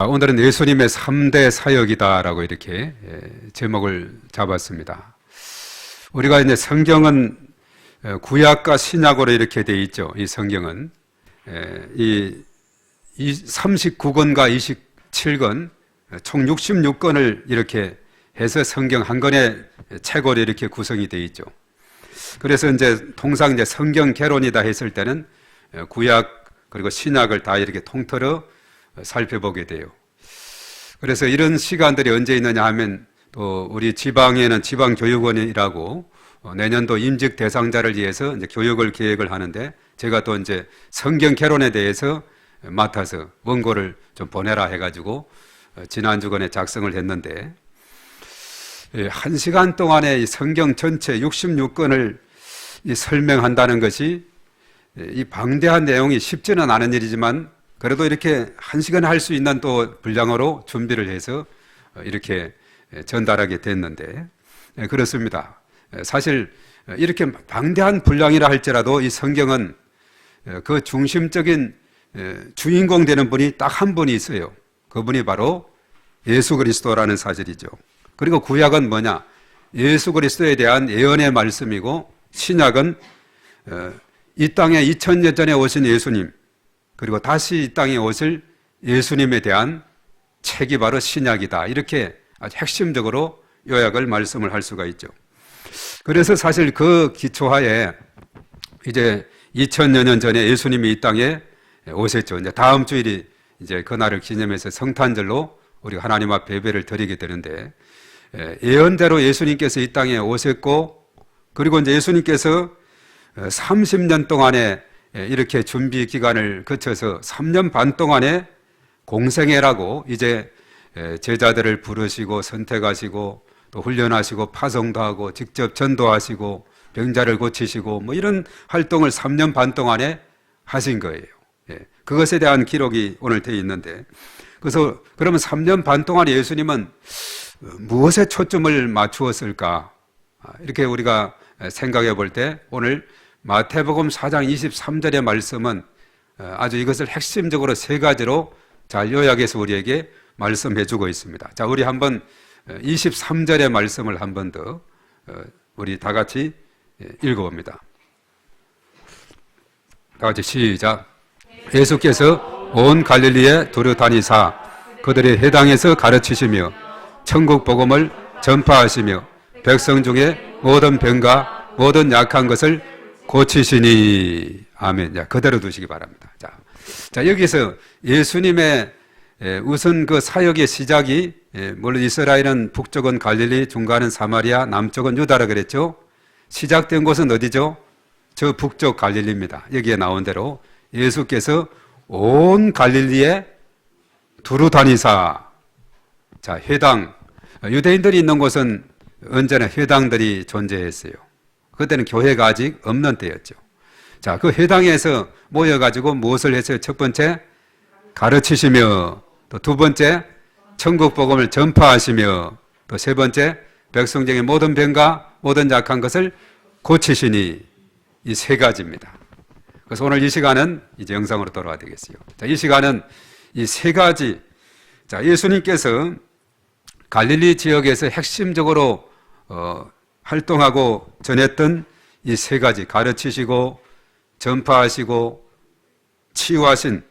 오늘은 예수님의 3대 사역이다라고 이렇게 제목을 잡았습니다. 우리가 이제 성경은 구약과 신약으로 이렇게 되어 있죠. 이 성경은 이 39권과 27권 총 66권을 이렇게 해서 성경 한 권의 책으로 이렇게 구성이 되어 있죠. 그래서 이제 통상 이제 성경 개론이다 했을 때는 구약 그리고 신약을 다 이렇게 통틀어 살펴보게 돼요. 그래서 이런 시간들이 언제 있느냐 하면 또 우리 지방에는 지방교육원이라고 내년도 임직 대상자를 위해서 이제 교육을 계획을 하는데 제가 또 이제 성경 개론에 대해서 맡아서 원고를 좀 보내라 해가지고 지난 주간에 작성을 했는데 1시간 동안에 이 성경 전체 66권을 설명한다는 것이 이 방대한 내용이 쉽지는 않은 일이지만 그래도 이렇게 1시간에 할 수 있는 또 분량으로 준비를 해서 이렇게 전달하게 됐는데 그렇습니다. 사실 이렇게 방대한 분량이라 할지라도 이 성경은 그 중심적인 주인공 되는 분이 딱 한 분이 있어요. 그분이 바로 예수 그리스도라는 사실이죠. 그리고 구약은 뭐냐? 예수 그리스도에 대한 예언의 말씀이고 신약은 이 땅에 2000년 전에 오신 예수님 그리고 다시 이 땅에 오실 예수님에 대한 책이 바로 신약이다. 이렇게 아주 핵심적으로 요약을 말씀을 할 수가 있죠. 그래서 사실 그 기초하에 이제 2000여 년 전에 예수님이 이 땅에 오셨죠. 이제 다음 주일이 이제 그날을 기념해서 성탄절로 우리가 하나님 앞에 예배를 드리게 되는데 예언대로 예수님께서 이 땅에 오셨고 그리고 이제 예수님께서 30년 동안에 이렇게 준비 기간을 거쳐서 3년 반 동안에 공생애라고 이제 제자들을 부르시고 선택하시고 또 훈련하시고 파송도 하고 직접 전도하시고 병자를 고치시고 뭐 이런 활동을 3년 반 동안에 하신 거예요. 그것에 대한 기록이 오늘 되어 있는데 그래서 그러면 3년 반 동안 예수님은 무엇에 초점을 맞추었을까? 이렇게 우리가 생각해 볼 때 오늘 마태복음 4장 23절의 말씀은 아주 이것을 핵심적으로 세 가지로 잘 요약해서 우리에게 말씀해 주고 있습니다. 자, 우리 한번 23절의 말씀을 한 번 더 우리 다 같이 읽어봅니다. 다 같이 시작. 예수께서 온 갈릴리에 두루 다니사 그들의 회당에서 가르치시며 천국 복음을 전파하시며 백성 중에 모든 병과 모든 약한 것을 고치시니. 아멘. 자, 그대로 두시기 바랍니다. 자, 여기서 예수님의 우선 그 사역의 시작이 물론 이스라엘은 북쪽은 갈릴리, 중간은 사마리아, 남쪽은 유다라 그랬죠. 시작된 곳은 어디죠? 저 북쪽 갈릴리입니다. 여기에 나온 대로 예수께서 온 갈릴리에 두루 다니사. 자, 회당. 유대인들이 있는 곳은 언제나 회당들이 존재했어요. 그때는 교회가 아직 없는 때였죠. 자, 그 회당에서 모여가지고 무엇을 했어요? 첫 번째, 가르치시며, 또 두 번째, 천국 복음을 전파하시며, 또 세 번째, 백성 중에 모든 병과 모든 약한 것을 고치시니. 이 세 가지입니다. 그래서 오늘 이 시간은 이제 영상으로 돌아와야 되겠어요. 자, 이 시간은 이 세 가지, 자, 예수님께서 갈릴리 지역에서 핵심적으로 활동하고 전했던 이 세 가지 가르치시고 전파하시고 치유하신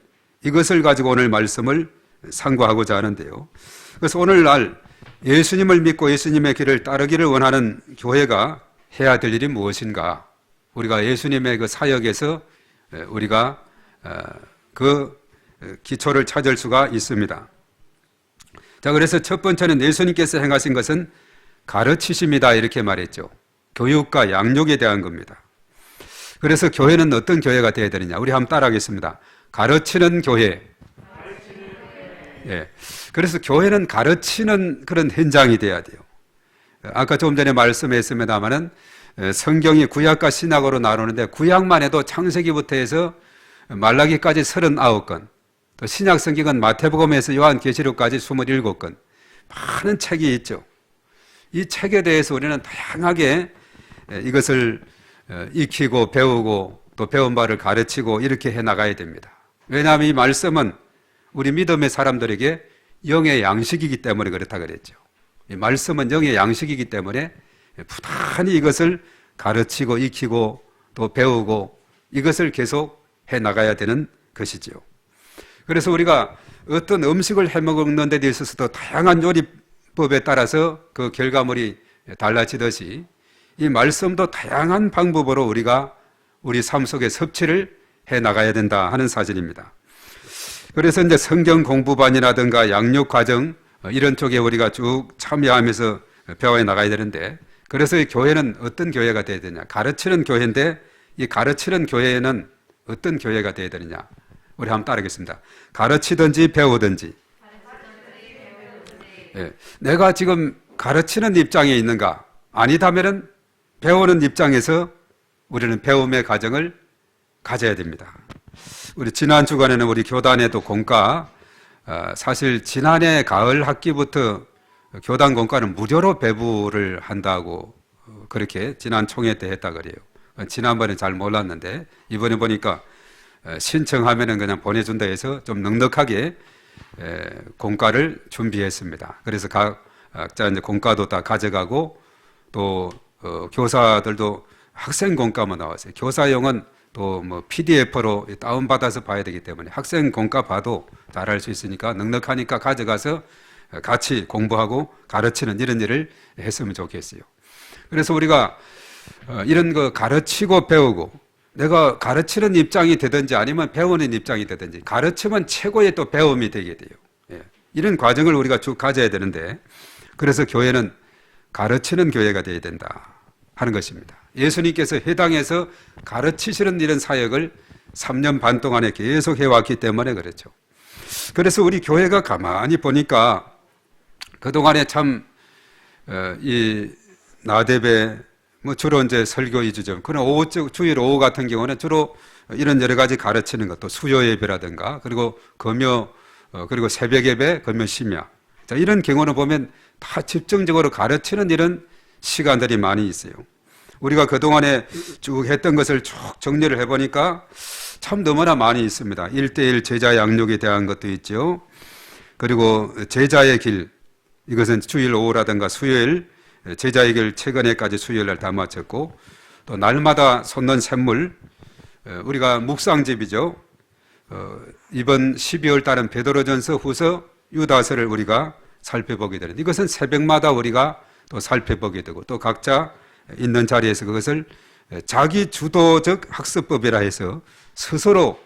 이것을 가지고 오늘 말씀을 상고하고자 하는데요. 그래서 오늘날 예수님을 믿고 예수님의 길을 따르기를 원하는 교회가 해야 될 일이 무엇인가? 우리가 예수님의 그 사역에서 우리가 그 기초를 찾을 수가 있습니다. 자, 그래서 첫 번째는 예수님께서 행하신 것은 가르치십니다. 이렇게 말했죠. 교육과 양육에 대한 겁니다. 그래서 교회는 어떤 교회가 되어야 되느냐? 우리 한번 따라하겠습니다. 가르치는 교회. 예. 그래서 교회는 가르치는 그런 현장이 돼야 돼요. 아까 조금 전에 말씀했습니다마는 성경이 구약과 신약으로 나누는데 구약만 해도 창세기부터 해서 말라기까지 39권, 또 신약 성경은 마태복음에서 요한계시록까지 27권, 많은 책이 있죠. 이 책에 대해서 우리는 다양하게 이것을 익히고 배우고 또 배운 바를 가르치고 이렇게 해 나가야 됩니다. 왜냐하면 이 말씀은 우리 믿음의 사람들에게 영의 양식이기 때문에 그렇다 그랬죠. 이 말씀은 영의 양식이기 때문에 부단히 이것을 가르치고 익히고 또 배우고 이것을 계속 해 나가야 되는 것이지요. 그래서 우리가 어떤 음식을 해 먹는 데 있어서도 다양한 요리법에 따라서 그 결과물이 달라지듯이 이 말씀도 다양한 방법으로 우리가 우리 삶 속에 섭취를 해 나가야 된다 하는 사실입니다. 그래서 이제 성경 공부반이라든가 양육 과정 이런 쪽에 우리가 쭉 참여하면서 배워야 나가야 되는데, 그래서 이 교회는 어떤 교회가 되어야 되냐? 가르치는 교회인데 이 가르치는 교회는 어떤 교회가 되어야 되느냐? 우리 한번 따르겠습니다. 가르치든지 배우든지. 예, 내가 지금 가르치는 입장에 있는가? 아니다면은 배우는 입장에서 우리는 배움의 과정을 가져야 됩니다. 우리 지난 주간에는 우리 교단에도 공과, 사실 지난해 가을 학기부터 교단 공과는 무료로 배부를 한다고 그렇게 지난 총회 때 했다 그래요. 지난번에 잘 몰랐는데 이번에 보니까 신청하면은 그냥 보내준다 해서 좀 넉넉하게 공과를 준비했습니다. 그래서 각자 이제 공과도 다 가져가고 또 교사들도 학생 공과만 나왔어요. 교사용은 또 뭐 PDF로 다운받아서 봐야 되기 때문에 학생 공과 봐도 잘할 수 있으니까 넉넉하니까 가져가서 같이 공부하고 가르치는 이런 일을 했으면 좋겠어요. 그래서 우리가 이런 거 가르치고 배우고, 내가 가르치는 입장이 되든지 아니면 배우는 입장이 되든지 가르치면 최고의 또 배움이 되게 돼요. 예. 이런 과정을 우리가 쭉 가져야 되는데, 그래서 교회는 가르치는 교회가 되어야 된다 하는 것입니다. 예수님께서 해당에서 가르치시는 이런 사역을 3년 반 동안에 계속 해왔기 때문에 그렇죠. 그래서 우리 교회가 가만히 보니까 그동안에 참 이 나대배 뭐 주로 이제 설교 위주죠. 그런 주일 오후 같은 경우는 주로 이런 여러 가지 가르치는 것도 수요 예배라든가, 그리고 금요 그리고 새벽 예배, 금요 심야, 자, 이런 경우는 보면 다 집중적으로 가르치는 이런 시간들이 많이 있어요. 우리가 그동안에 쭉 했던 것을 쭉 정리를 해보니까 참 너무나 많이 있습니다. 1:1 제자 양육에 대한 것도 있죠. 그리고 제자의 길, 이것은 주일 오후라든가 수요일, 제자의 길 최근에까지 수요일 날 다 마쳤고, 또 날마다 솟는 샘물, 우리가 묵상집이죠. 이번 12월 달은 베드로전서 후서 유다서를 우리가 살펴보게 되는, 이것은 새벽마다 우리가 또 살펴보게 되고, 또 각자 있는 자리에서 그것을 자기 주도적 학습법이라 해서 스스로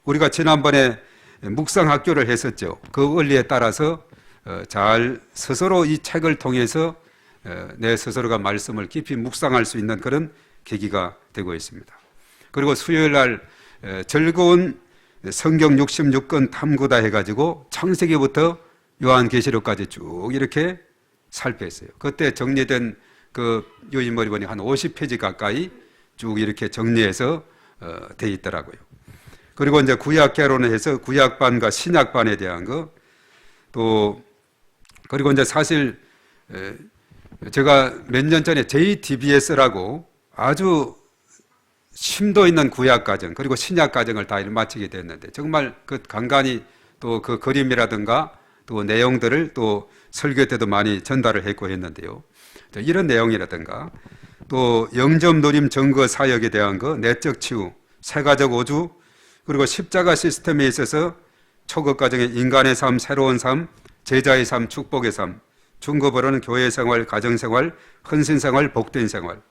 우리가 지난번에 묵상학교를 했었죠. 그 원리에 따라서 잘 스스로 이 책을 통해서 내 스스로가 말씀을 깊이 묵상할 수 있는 그런 계기가 되고 있습니다. 그리고 수요일 날 즐거운 성경 66권 탐구다 해가지고 창세기부터 요한계시록까지 쭉 이렇게 살펴했어요. 그때 정리된 그 유인물이 보니 한 50페이지 가까이 쭉 이렇게 정리해서 돼 있더라고요. 그리고 이제 구약 개론을 해서 구약반과 신약반에 대한 거, 또 그리고 이제 사실 제가 몇 년 전에 JTBS라고 아주 심도 있는 구약 과정 그리고 신약 과정을 다 마치게 됐는데, 정말 그 간간히 또 그 그림이라든가 또 내용들을 또 설교 때도 많이 전달을 했고 했는데요. 이런 내용이라든가 또 영접 누림 증거 사역에 대한 거, 내적 치유, 세가적 오주, 그리고 십자가 시스템에 있어서 초급 과정의 인간의 삶, 새로운 삶, 제자의 삶, 축복의 삶, 중급으로는 교회 생활, 가정 생활, 헌신 생활, 복된 생활,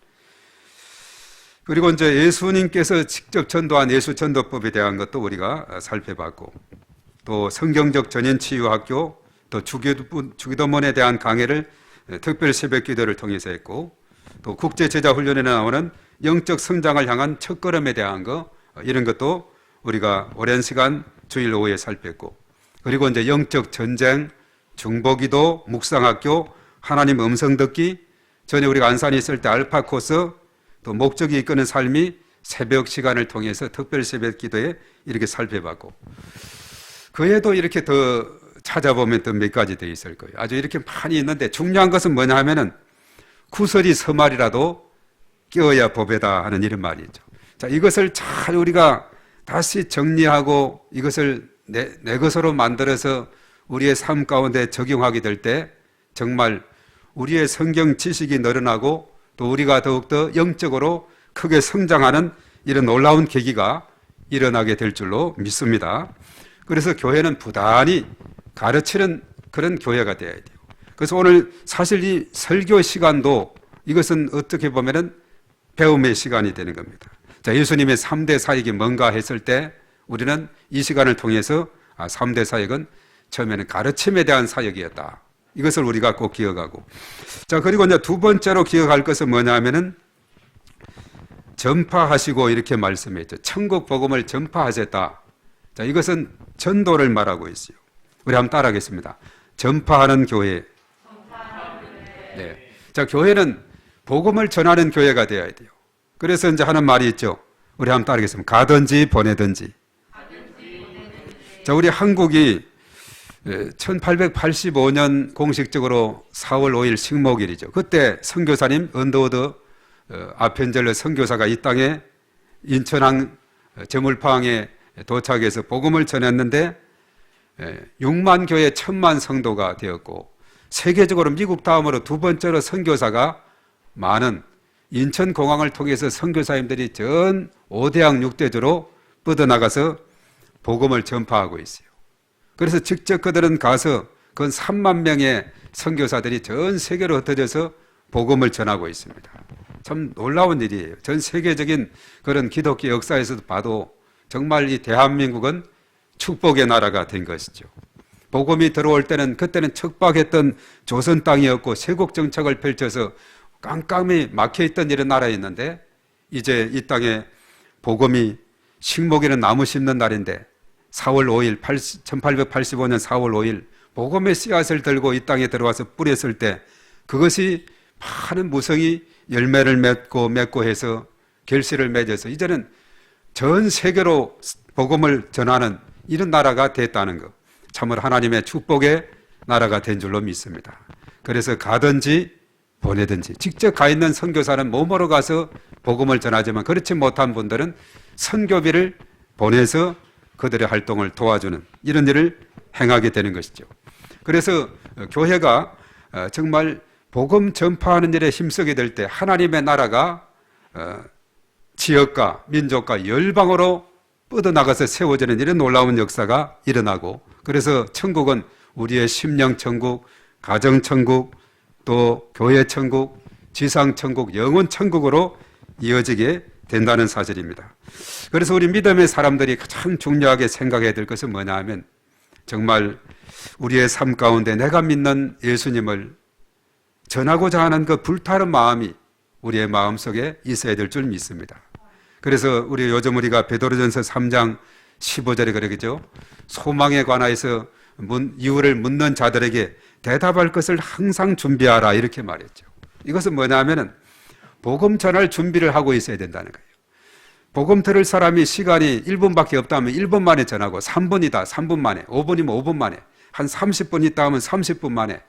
그리고 이제 예수님께서 직접 전도한 예수 전도법에 대한 것도 우리가 살펴봤고, 또 성경적 전인 치유 학교, 또 주기도문에 대한 강해를 특별 새벽 기도를 통해서 했고, 또 국제 제자 훈련에 나오는 영적 성장을 향한 첫걸음에 대한 거, 이런 것도 우리가 오랜 시간 주일 오후에 살폈고, 그리고 이제 영적 전쟁, 중보기도, 묵상학교, 하나님 음성 듣기, 전에 우리가 안산에 있을 때 알파 코스, 또 목적이 이끄는 삶이 새벽 시간을 통해서 특별 새벽 기도에 이렇게 살펴봤고, 그 외에도 이렇게 더 찾아보면 또 몇 가지 더 있을 거예요. 아주 이렇게 많이 있는데 중요한 것은 뭐냐 하면은 구설이 서말이라도 끼어야 보배다 하는 이런 말이 있죠. 자, 이것을 잘 우리가 다시 정리하고 이것을 내 것으로 만들어서 우리의 삶 가운데 적용하게 될 때 정말 우리의 성경 지식이 늘어나고 또 우리가 더욱더 영적으로 크게 성장하는 이런 놀라운 계기가 일어나게 될 줄로 믿습니다. 그래서 교회는 부단히 가르치는 그런 교회가 되어야 돼요. 그래서 오늘 사실 이 설교 시간도 이것은 어떻게 보면은 배움의 시간이 되는 겁니다. 자, 예수님의 3대 사역이 뭔가 했을 때 우리는 이 시간을 통해서 3대 사역은 처음에는 가르침에 대한 사역이었다. 이것을 우리가 꼭 기억하고. 자, 그리고 이제 두 번째로 기억할 것은 뭐냐 하면은 전파하시고 이렇게 말씀했죠. 천국 복음을 전파하셨다. 자, 이것은 전도를 말하고 있어요. 우리 한번 따라하겠습니다. 전파하는 교회. 네. 자, 교회는 복음을 전하는 교회가 되어야 돼요. 그래서 이제 하는 말이 있죠. 우리 한번 따라하겠습니다. 가든지 보내든지. 자, 우리 한국이 1885년 공식적으로 4월 5일 식목일이죠. 그때 선교사님 언더우드 아펜젤러 선교사가 이 땅에 인천항 저물포항에 도착해서 복음을 전했는데 6만 교회 1000만 성도가 되었고 세계적으로 미국 다음으로 두 번째로 선교사가 많은 인천공항을 통해서 선교사님들이 전 5대양 6대주로 뻗어나가서 복음을 전파하고 있어요. 그래서 직접 그들은 가서 그 3만 명의 선교사들이 전 세계로 흩어져서 복음을 전하고 있습니다. 참 놀라운 일이에요. 전 세계적인 그런 기독교 역사에서도 봐도 정말 이 대한민국은 축복의 나라가 된 것이죠. 복음이 들어올 때는 그때는 척박했던 조선 땅이었고 세국 정책을 펼쳐서 깜깜이 막혀있던 이런 나라였는데 이제 이 땅에 복음이 식목일은 나무 심는 날인데 4월 5일 1885년 4월 5일 복음의 씨앗을 들고 이 땅에 들어와서 뿌렸을 때 그것이 많은 무성이 열매를 맺고 해서 결실을 맺어서 이제는 전 세계로 복음을 전하는 이런 나라가 됐다는 것. 참으로 하나님의 축복의 나라가 된 줄로 믿습니다. 그래서 가든지 보내든지 직접 가 있는 선교사는 몸으로 가서 복음을 전하지만 그렇지 못한 분들은 선교비를 보내서 그들의 활동을 도와주는 이런 일을 행하게 되는 것이죠. 그래서 교회가 정말 복음 전파하는 일에 힘쓰게 될 때 하나님의 나라가 지역과 민족과 열방으로 뻗어나가서 세워지는 이런 놀라운 역사가 일어나고 그래서 천국은 우리의 심령 천국, 가정 천국, 또 교회 천국, 지상 천국, 영혼 천국으로 이어지게 된다는 사실입니다. 그래서 우리 믿음의 사람들이 가장 중요하게 생각해야 될 것은 뭐냐 하면 정말 우리의 삶 가운데 내가 믿는 예수님을 전하고자 하는 그 불타는 마음이 우리의 마음속에 있어야 될 줄 믿습니다. 그래서 요즘 우리가 베드로전서 3장 15절에 그러겠죠. 소망에 관하여서 이유를 묻는 자들에게 대답할 것을 항상 준비하라 이렇게 말했죠. 이것은 뭐냐 하면은 복음 전할 준비를 하고 있어야 된다는 거예요. 복음 들을 사람이 시간이 1분밖에 없다면 1분 만에 전하고 3분이다 3분 만에 5분이면 5분 만에 한 30분 있다 하면 30분 만에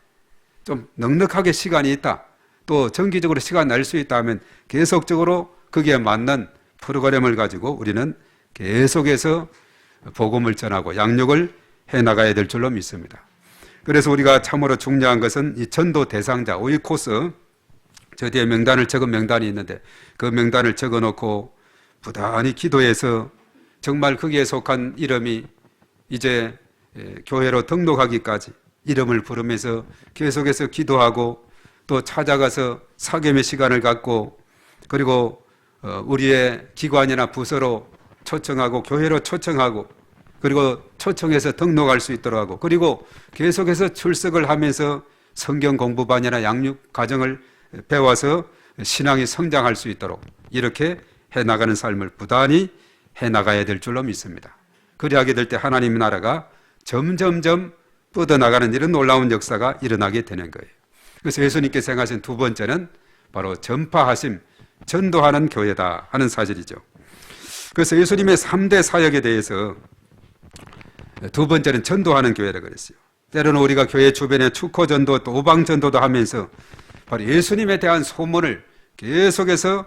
좀 넉넉하게 시간이 있다 또 정기적으로 시간 낼 수 있다 하면 계속적으로 거기에 맞는 프로그램을 가지고 우리는 계속해서 복음을 전하고 양육을 해나가야 될 줄로 믿습니다. 그래서 우리가 참으로 중요한 것은 이 전도 대상자 오이코스 저 뒤에 명단을 적은 명단이 있는데 그 명단을 적어놓고 부단히 기도해서 정말 거기에 속한 이름이 이제 교회로 등록하기까지 이름을 부르면서 계속해서 기도하고 또 찾아가서 사귐의 시간을 갖고 그리고 우리의 기관이나 부서로 초청하고 교회로 초청하고 그리고 초청해서 등록할 수 있도록 하고 그리고 계속해서 출석을 하면서 성경 공부반이나 양육 과정을 배워서 신앙이 성장할 수 있도록 이렇게 해나가는 삶을 부단히 해나가야 될 줄로 믿습니다. 그리하게 될 때 하나님의 나라가 점점점 뻗어나가는 이런 놀라운 역사가 일어나게 되는 거예요. 그래서 예수님께서 생각하신 두 번째는 바로 전파하심, 전도하는 교회다 하는 사실이죠. 그래서 예수님의 3대 사역에 대해서 두 번째는 전도하는 교회라고 그랬어요. 때로는 우리가 교회 주변에 축호전도 또 오방전도도 하면서 바로 예수님에 대한 소문을 계속해서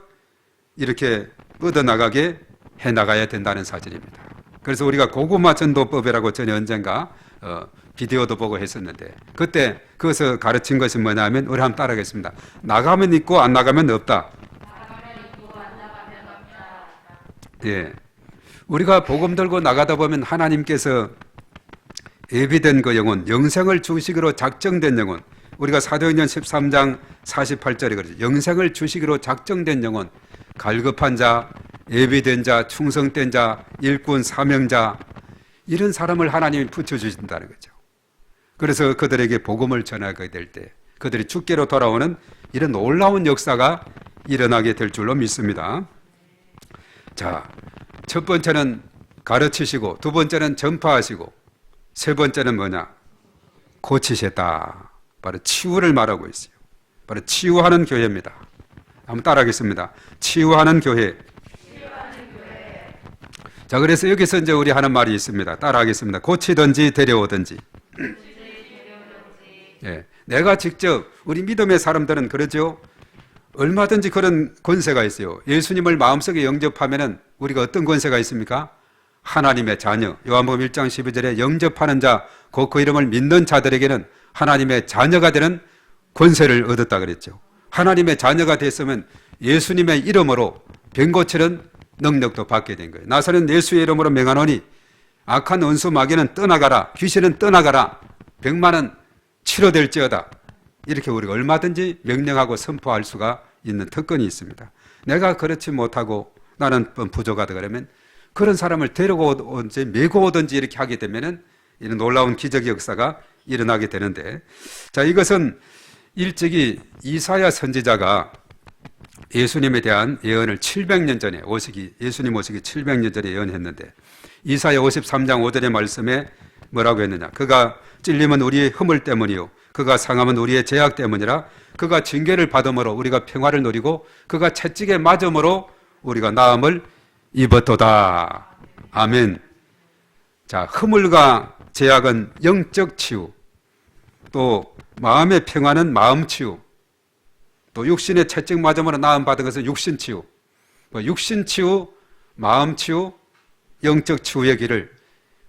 이렇게 뻗어나가게 해나가야 된다는 사실입니다. 그래서 우리가 고구마 전도법이라고 전에 언젠가 비디오도 보고 했었는데 그때 그것을 가르친 것이 뭐냐면 우리 한번 따라하겠습니다. 나가면 있고 안 나가면 없다. 예, 우리가 복음 들고 나가다 보면 하나님께서 예비된 그 영혼, 영생을 주시기로 작정된 영혼, 우리가 사도행전 13장 48절에 그러죠. 영생을 주시기로 작정된 영혼, 갈급한 자, 예비된 자, 충성된 자, 일꾼, 사명자, 이런 사람을 하나님이 붙여주신다는 거죠. 그래서 그들에게 복음을 전하게 될 때 그들이 주께로 돌아오는 이런 놀라운 역사가 일어나게 될 줄로 믿습니다. 자, 첫 번째는 가르치시고, 두 번째는 전파하시고, 세 번째는 뭐냐? 고치셨다. 바로 치유를 말하고 있어요. 바로 치유하는 교회입니다. 한번 따라하겠습니다. 치유하는 교회. 자, 그래서 여기서 이제 우리 하는 말이 있습니다. 따라하겠습니다. 고치든지 데려오든지. 예, 내가 직접, 우리 믿음의 사람들은 그러죠. 얼마든지 그런 권세가 있어요. 예수님을 마음속에 영접하면은 우리가 어떤 권세가 있습니까? 하나님의 자녀. 요한복음 1장 12절에 영접하는 자, 곧 그 이름을 믿는 자들에게는 하나님의 자녀가 되는 권세를 얻었다 그랬죠. 하나님의 자녀가 됐으면 예수님의 이름으로 병 고치는 능력도 받게 된 거예요. 나서는 예수의 이름으로 명하노니 악한 원수 마귀는 떠나가라, 귀신은 떠나가라, 병만은 치료될지어다. 이렇게 우리가 얼마든지 명령하고 선포할 수가 있는 특권이 있습니다. 내가 그렇지 못하고 나는 부족하다 그러면 그런 사람을 데리고 오든지 메고 오든지 이렇게 하게 되면은 이런 놀라운 기적의 역사가 일어나게 되는데, 자, 이것은 일찍이 이사야 선지자가 예수님에 대한 예언을 700년 전에 예수님 오시기 700년 전에 예언했는데, 이사야 53장 5절의 말씀에 뭐라고 했느냐? 그가 찔림은 우리의 허물 때문이요 그가 상함은 우리의 죄악 때문이라. 그가 징계를 받음으로 우리가 평화를 누리고 그가 채찍에 맞음으로 우리가 나음을 입었도다. 아멘. 자, 허물과 죄악은 영적 치유, 또 마음의 평화는 마음 치유, 또 육신의 채찍 맞음으로 나음 받은 것은 육신 치유, 육신 치유, 마음 치유, 영적 치유의 길을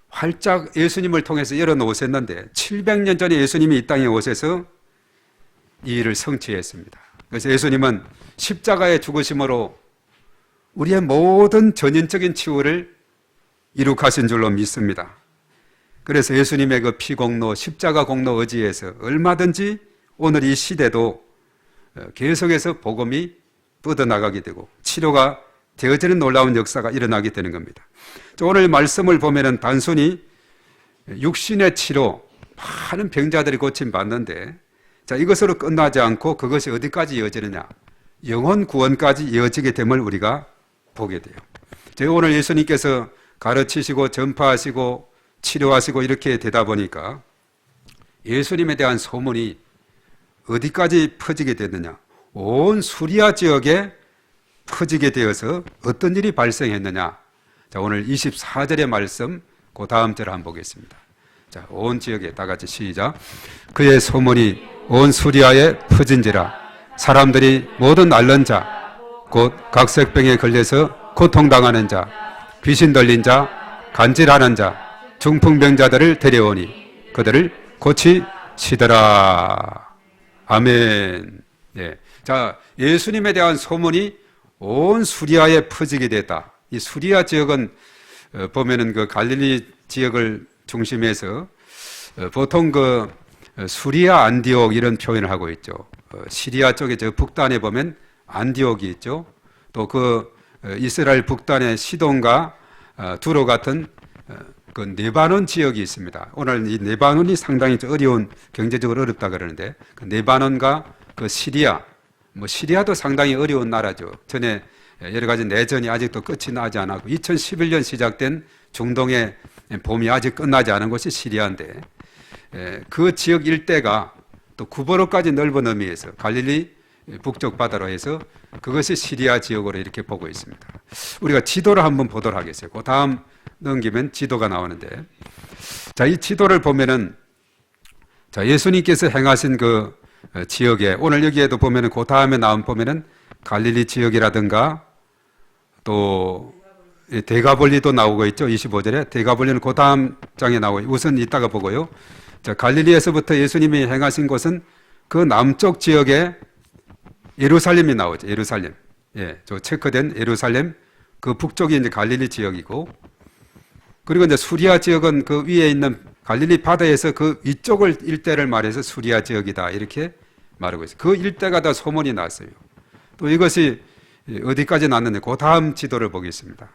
활짝 예수님을 통해서 열어놓으셨는데 700년 전에 예수님이 이 땅에 오셔서 이 일을 성취했습니다. 그래서 예수님은 십자가의 죽으심으로 우리의 모든 전인적인 치유를 이룩하신 줄로 믿습니다. 그래서 예수님의 그 피공로, 십자가 공로 의지에서 얼마든지 오늘 이 시대도 계속해서 복음이 뻗어나가게 되고 치료가 되어지는 놀라운 역사가 일어나게 되는 겁니다. 오늘 말씀을 보면은 단순히 육신의 치료, 많은 병자들이 고침받는데, 자, 이것으로 끝나지 않고 그것이 어디까지 이어지느냐? 영혼 구원까지 이어지게 됨을 우리가 보게 돼요. 오늘 예수님께서 가르치시고 전파하시고 치료하시고 이렇게 되다 보니까 예수님에 대한 소문이 어디까지 퍼지게 됐느냐? 온 수리아 지역에 퍼지게 되어서 어떤 일이 발생했느냐? 자, 오늘 24절의 말씀, 그 다음 절 한번 보겠습니다. 자, 온 지역에 다 같이 시작. 그의 소문이 온 수리아에 퍼진지라. 사람들이 모든 앓는 자, 곧 각색병에 걸려서 고통당하는 자, 귀신 들린 자, 간질하는 자, 중풍병자들을 데려오니 그들을 고치시더라. 아멘. 예. 자, 예수님에 대한 소문이 온 수리아에 퍼지게 됐다. 이 수리아 지역은 보면은 그 갈릴리 지역을 중심해서 보통 그 수리아 안디옥 이런 표현을 하고 있죠. 시리아 쪽에 저 북단에 보면 안디옥이 있죠. 또 그 이스라엘 북단의 시돈과 두로 같은 그 네바논 지역이 있습니다. 오늘 이 네바논이 상당히 어려운, 경제적으로 어렵다 그러는데 그 네바논과 그 시리아, 시리아도 상당히 어려운 나라죠. 전에 여러 가지 내전이 아직도 끝이 나지 않았고 2011년 시작된 중동의 봄이 아직 끝나지 않은 곳이 시리아인데, 그 지역 일대가 또 구버로까지 넓은 의미에서 갈릴리 북쪽 바다로 해서 그것이 시리아 지역으로 이렇게 보고 있습니다. 우리가 지도를 한번 보도록 하겠어요. 그 다음 넘기면 지도가 나오는데, 자, 이 지도를 보면은, 자, 예수님께서 행하신 그 지역에, 오늘 여기에도 보면은 그 다음에 나온 보면은 갈릴리 지역이라든가 또 대가볼리도 나오고 있죠. 25절에. 대가볼리는 그 다음 장에 나오고 우선 이따가 보고요. 자, 갈릴리에서부터 예수님이 행하신 곳은 그 남쪽 지역에 예루살렘이 나오죠. 예루살렘. 예, 저 체크된 예루살렘. 그 북쪽이 이제 갈릴리 지역이고, 그리고 이제 수리아 지역은 그 위에 있는 갈릴리 바다에서 그 위쪽을 일대를 말해서 수리아 지역이다 이렇게 말하고 있어요. 그 일대가 다 소문이 났어요. 또 이것이 어디까지 났는데 그 다음 지도를 보겠습니다.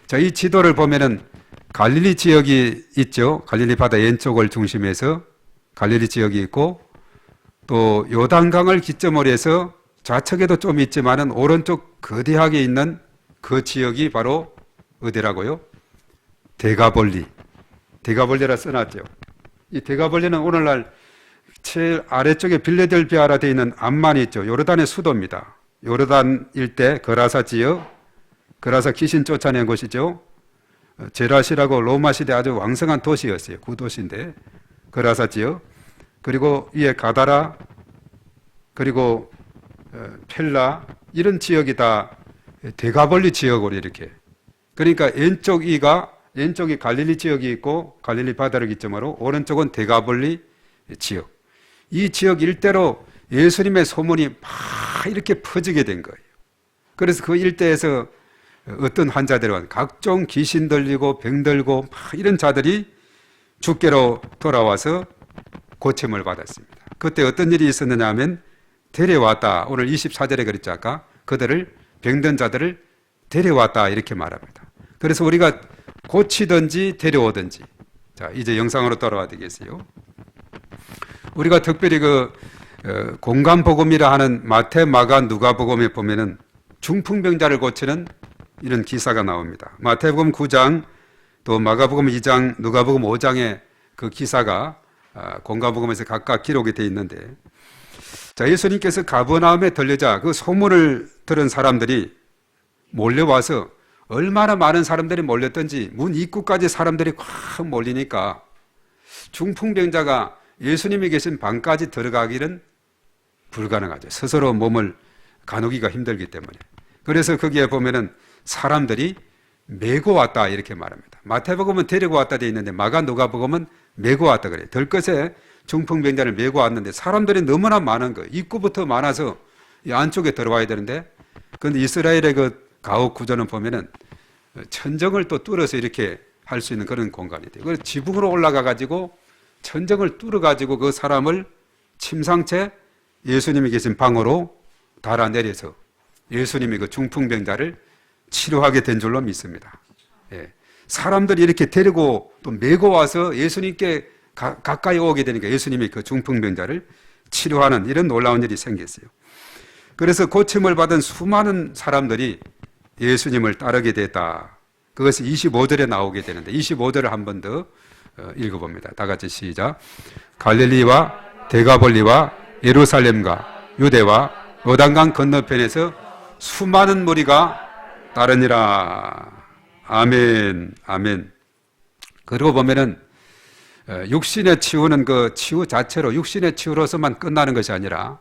자, 이 지도를 보면은 갈릴리 지역이 있죠. 갈릴리 바다 왼쪽을 중심해서 갈릴리 지역이 있고, 또 요단강을 기점으로 해서 좌측에도 좀 있지만은 오른쪽 거대하게 있는 그 지역이 바로 어디라고요? 대가볼리. 대가볼리라 써놨죠. 이 대가볼리는 오늘날 제일 아래쪽에 빌레델비아라 되어 있는 암만이 있죠. 요르단의 수도입니다. 요르단 일대 거라사 지역, 거라사 귀신 쫓아낸 곳이죠. 제라시라고 로마 시대 아주 왕성한 도시였어요. 구도시인데 거라사 지역. 그리고 위에 가다라, 그리고 펠라, 이런 지역이 다 대가볼리 지역으로 이렇게. 그러니까 왼쪽이 갈릴리 지역이 있고 갈릴리 바다를 기점으로, 오른쪽은 대가볼리 지역. 이 지역 일대로 예수님의 소문이 막 이렇게 퍼지게 된 거예요. 그래서 그 일대에서 어떤 환자들은 각종 귀신 들리고 병 들고 막 이런 자들이 주께로 돌아와서 고침을 받았습니다. 그때 어떤 일이 있었느냐 하면 데려왔다. 오늘 24절에 그랬죠. 아까 그들을, 병든 자들을 데려왔다 이렇게 말합니다. 그래서 우리가 고치든지 데려오든지. 자, 이제 영상으로 돌아와 되겠어요. 우리가 특별히 공간복음이라 하는 마태, 마가, 누가복음에 보면은 중풍병자를 고치는 이런 기사가 나옵니다. 마태복음 9장, 또 마가복음 2장, 누가복음 5장에 그 기사가 공간복음에서 각각 기록이 되어 있는데, 자, 예수님께서 가버나움에 들르자 그 소문을 들은 사람들이 몰려와서, 얼마나 많은 사람들이 몰렸던지 문 입구까지 사람들이 확 몰리니까 중풍병자가 예수님이 계신 방까지 들어가기는 불가능하죠. 스스로 몸을 가누기가 힘들기 때문에. 그래서 거기에 보면은 사람들이 메고 왔다 이렇게 말합니다. 마태복음은 데리고 왔다 돼 있는데 마가, 누가복음은 메고 왔다 그래요. 들것에 중풍병자를 메고 왔는데 사람들이 너무나 많은 거예요. 입구부터 많아서 이 안쪽에 들어와야 되는데, 그런데 이스라엘의 그 가옥 구조는 보면은 천정을 또 뚫어서 이렇게 할 수 있는 그런 공간이 돼요. 그래서 지붕으로 올라가 가지고 천정을 뚫어 가지고 그 사람을 침상채 예수님이 계신 방으로 달아내려서 예수님이 그 중풍병자를 치료하게 된 줄로 믿습니다. 예. 사람들이 이렇게 데리고 또 메고 와서 예수님께 가까이 오게 되니까 예수님이 그 중풍병자를 치료하는 이런 놀라운 일이 생겼어요. 그래서 고침을 받은 수많은 사람들이 예수님을 따르게 됐다. 그것이 25절에 나오게 되는데 25절을 한 번 더 읽어봅니다. 다 같이 시작. 갈릴리와 대가볼리와 예루살렘과 유대와 요단강 건너편에서 수많은 무리가 따르니라. 아멘, 아멘. 그러고 보면은 육신의 치유는 그 치유 자체로, 육신의 치유로서만 끝나는 것이 아니라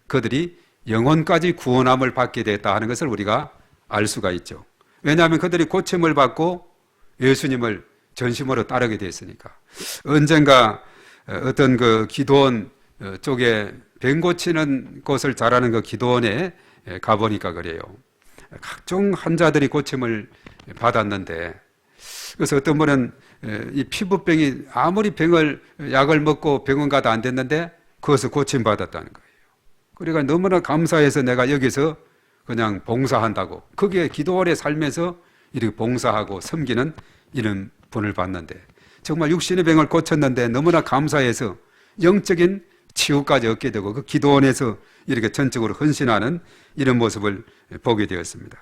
그들이 영혼까지 구원함을 받게 됐다 하는 것을 우리가 알 수가 있죠. 왜냐하면 그들이 고침을 받고 예수님을 전심으로 따르게 됐으니까. 언젠가 어떤 그 기도원 쪽에 병 고치는 곳을 잘하는 그 기도원에 가보니까 그래요. 각종 환자들이 고침을 받았는데, 그래서 어떤 분은 이 피부병이 아무리 약을 먹고 병원 가도 안 됐는데 그것을 고침받았다는 거예요. 그러니까 너무나 감사해서 내가 여기서 그냥 봉사한다고, 거기에 기도원에 살면서 이렇게 봉사하고 섬기는 이런 분을 봤는데, 정말 육신의 병을 고쳤는데 너무나 감사해서 영적인 치유까지 얻게 되고 그 기도원에서 이렇게 전적으로 헌신하는 이런 모습을 보게 되었습니다.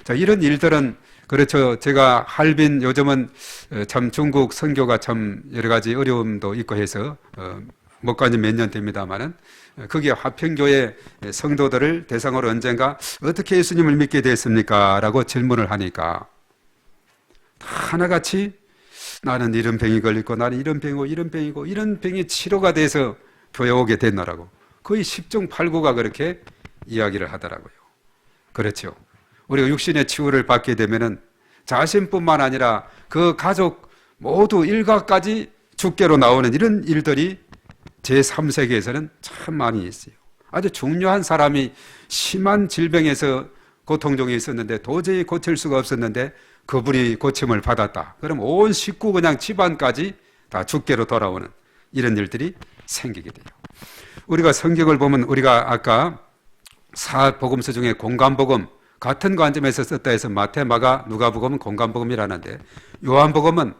자, 이런 일들은 그렇죠. 제가 할빈, 요즘은 참 중국 선교가 참 여러 가지 어려움도 있고 해서 못 간 지 몇 년 됩니다만은, 거기에 화평교회 성도들을 대상으로 언젠가 어떻게 예수님을 믿게 됐습니까? 라고 질문을 하니까 다 하나같이 나는 이런 병이 걸리고 나는 이런 병이고 이런 병이고 이런 병이 치료가 돼서 교회 오게 됐노라고 거의 10중 8구가 그렇게 이야기를 하더라고요. 그렇죠. 우리가 육신의 치유를 받게 되면은 자신뿐만 아니라 그 가족 모두 일가까지 죽게로 나오는 이런 일들이 제3세계에서는 참 많이 있어요. 아주 중요한 사람이 심한 질병에서 고통 중에 있었는데 도저히 고칠 수가 없었는데 그분이 고침을 받았다. 그럼 온 식구 그냥 집안까지 다 죽게로 돌아오는 이런 일들이 생기게 돼요. 우리가 성경을 보면 우리가 아까 사복음서 중에 공감복음 같은 관점에서 썼다 해서 마태, 마가, 누가복음은 공감복음이라는데 요한복음은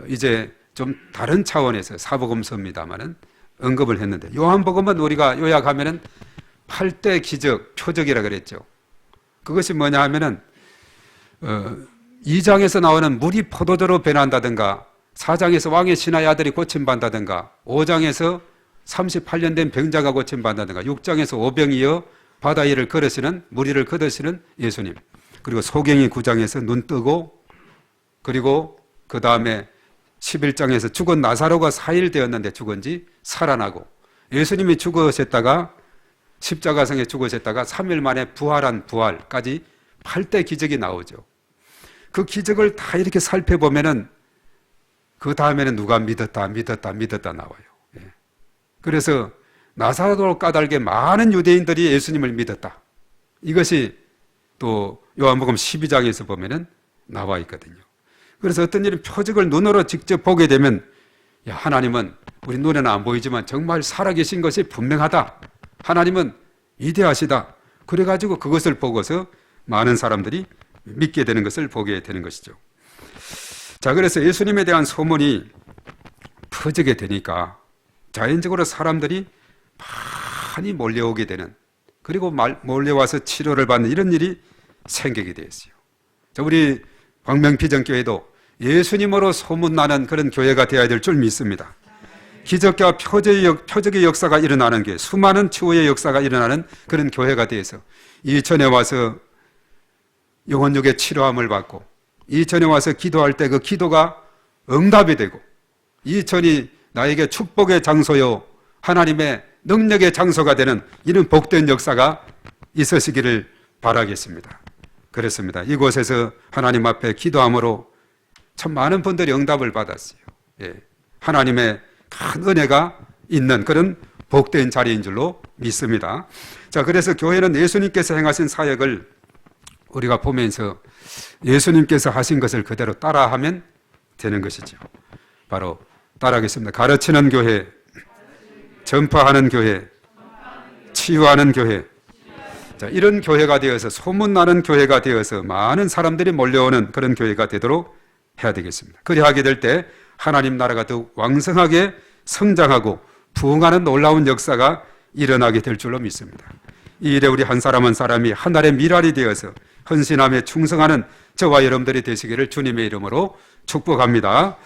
이제 좀 다른 차원에서 사복음서입니다마는 언급을 했는데 요한복음은 우리가 요약하면은 8대 기적, 표적이라 그랬죠. 그것이 뭐냐 하면은 2장에서 나오는 물이 포도주로 변한다든가 4장에서 왕의 신하의 아들이 고침받는다든가 5장에서 38년 된 병자가 고침받는다든가 6장에서 오병이어 바다 위를 걸으시는 물 위를 걷으시는 예수님, 그리고 소경이 9장에서 눈 뜨고, 그리고 그 다음에 11장에서 죽은 나사로가 4일 되었는데 죽은 지 살아나고, 예수님이 죽으셨다가 십자가상에 죽으셨다가 3일 만에 부활한 부활까지 8대 기적이 나오죠. 그 기적을 다 이렇게 살펴보면은 그 다음에는 누가 믿었다 나와요. 예. 그래서 나사로 까닭에 많은 유대인들이 예수님을 믿었다. 이것이 또 요한복음 12장에서 보면은 나와 있거든요. 그래서 어떤 일은 표적을 눈으로 직접 보게 되면 야, 하나님은 우리 눈에는 안 보이지만 정말 살아계신 것이 분명하다. 하나님은 위대하시다. 그래가지고 그것을 보고서 많은 사람들이 믿게 되는 것을 보게 되는 것이죠. 자, 그래서 예수님에 대한 소문이 퍼지게 되니까 자연적으로 사람들이 많이 몰려오게 되는, 그리고 몰려와서 치료를 받는 이런 일이 생기게 되었어요. 자, 우리 광명비전교회도 예수님으로 소문나는 그런 교회가 되어야 될 줄 믿습니다. 기적과 표적의 역사가 일어나는 교회, 수많은 치유의 역사가 일어나는 그런 교회가 되어서 이천에 와서 영혼육의 치료함을 받고, 이천에 와서 기도할 때 그 기도가 응답이 되고, 이천이 나에게 축복의 장소요 하나님의 능력의 장소가 되는 이런 복된 역사가 있으시기를 바라겠습니다. 그렇습니다. 이곳에서 하나님 앞에 기도함으로 참 많은 분들이 응답을 받았어요. 예. 하나님의 큰 은혜가 있는 그런 복된 자리인 줄로 믿습니다. 자, 그래서 교회는 예수님께서 행하신 사역을 우리가 보면서 예수님께서 하신 것을 그대로 따라하면 되는 것이죠. 바로 따라하겠습니다. 가르치는 교회, 전파하는 교회, 치유하는 교회. 자, 이런 교회가 되어서 소문나는 교회가 되어서 많은 사람들이 몰려오는 그런 교회가 되도록 해야 되겠습니다. 그리 하게 될 때 하나님 나라가 더욱 왕성하게 성장하고 부흥하는 놀라운 역사가 일어나게 될 줄로 믿습니다. 이 일에 우리 한 사람 한 사람이 하나님의 미랄이 되어서 헌신함에 충성하는 저와 여러분들이 되시기를 주님의 이름으로 축복합니다.